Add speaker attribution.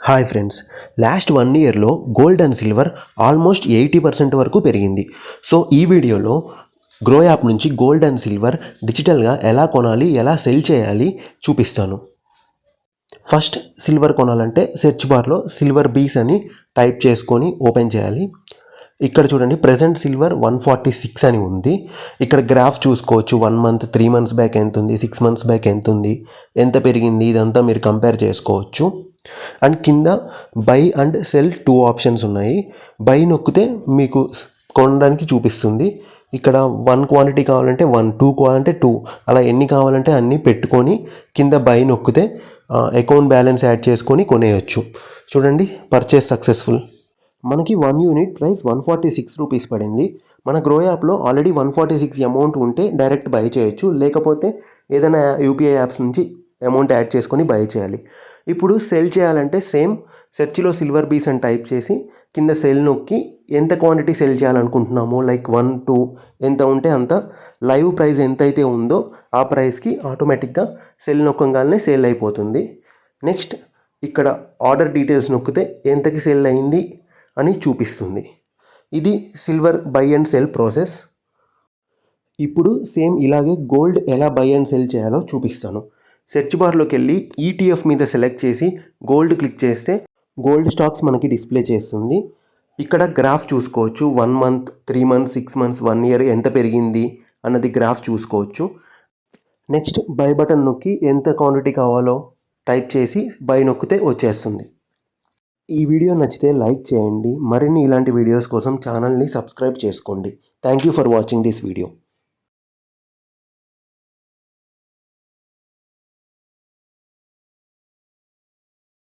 Speaker 1: Hi friends, last 1 ఇయర్లో gold and silver almost 80% వరకు పెరిగింది. సో ఈ వీడియోలో గ్రో యాప్ నుంచి గోల్డ్ అండ్ సిల్వర్ డిజిటల్గా ఎలా కొనాలి, ఎలా సెల్ చేయాలి చూపిస్తాను. ఫస్ట్ సిల్వర్ కొనాలంటే సెర్చ్ బార్లో సిల్వర్ బీస్ అని టైప్ చేసుకొని ఓపెన్ చేయాలి. ఇక్కడ చూడండి, ప్రెజెంట్ సిల్వర్ 146 అని ఉంది. ఇక్కడ గ్రాఫ్ చూసుకోవచ్చు. 1 మంత్, 3 మంత్స్ బ్యాక్ ఎంత ఉంది, 6 మంత్స్ బ్యాక్ ఎంత ఉంది, ఎంత పెరిగింది, ఇదంతా మీరు కంపేర్ చేసుకోవచ్చు. అండ్ కింద బై అండ్ సెల్ 2 ఆప్షన్స్ ఉన్నాయి. బై నొక్కితే మీకు కొనడానికి చూపిస్తుంది. ఇక్కడ 1 క్వాంటిటీ కావాలంటే 1, 2 కావాలంటే 2, అలా ఎన్ని కావాలంటే అన్నీ పెట్టుకొని కింద బై నొక్కితే అకౌంట్ బ్యాలెన్స్ యాడ్ చేసుకొని కొనేయచ్చు. చూడండి, పర్చేస్ సక్సెస్ఫుల్. మనకి 1 యూనిట్ ప్రైస్ 146 రూపీస్ పడింది. మన గ్రో యాప్లో ఆల్రెడీ 146 అమౌంట్ ఉంటే డైరెక్ట్ బై చేయొచ్చు, లేకపోతే ఏదైనా యూపీఐ యాప్స్ నుంచి అమౌంట్ యాడ్ చేసుకొని బై చేయాలి. ఇప్పుడు సెల్ చేయాలంటే సేమ్ సెర్చ్లో సిల్వర్ బీస్ అని టైప్ చేసి కింద సెల్ నొక్కి ఎంత క్వాంటిటీ సెల్ చేయాలనుకుంటున్నామో, లైక్ 1, 2 ఎంత ఉంటే అంత, లైవ్ ప్రైస్ ఎంతైతే ఉందో ఆ ప్రైస్కి ఆటోమేటిక్గా సెల్ నొక్కగానే సేల్ అయిపోతుంది. నెక్స్ట్ ఇక్కడ ఆర్డర్ డీటెయిల్స్ నొక్కితే ఎంతకి సెల్ అయింది అని చూపిస్తుంది. ఇది silver by and cell process. ఇప్పుడు సేమ్ ఇలాగే గోల్డ్ ఎలా బై అండ్ సెల్ చేయాలో చూపిస్తాను. సెర్చ్ బార్లోకి వెళ్ళి ఈటీఎఫ్ మీద సెలెక్ట్ చేసి గోల్డ్ క్లిక్ చేస్తే గోల్డ్ స్టాక్స్ మనకి డిస్ప్లే చేస్తుంది. ఇక్కడ గ్రాఫ్ చూసుకోవచ్చు. 1 మంత్, 3 మంత్స్, 6 మంత్స్, 1 ఇయర్ ఎంత పెరిగింది అన్నది గ్రాఫ్ చూసుకోవచ్చు. నెక్స్ట్ బై బటన్ నొక్కి ఎంత క్వాంటిటీ కావాలో టైప్ చేసి బై నొక్కితే వచ్చేస్తుంది. ఈ వీడియో నచ్చితే లైక్ చేయండి. మరిన్ని ఇలాంటి వీడియోస్ కోసం ఛానల్ని సబ్స్క్రైబ్ చేసుకోండి. Thank you for watching this video.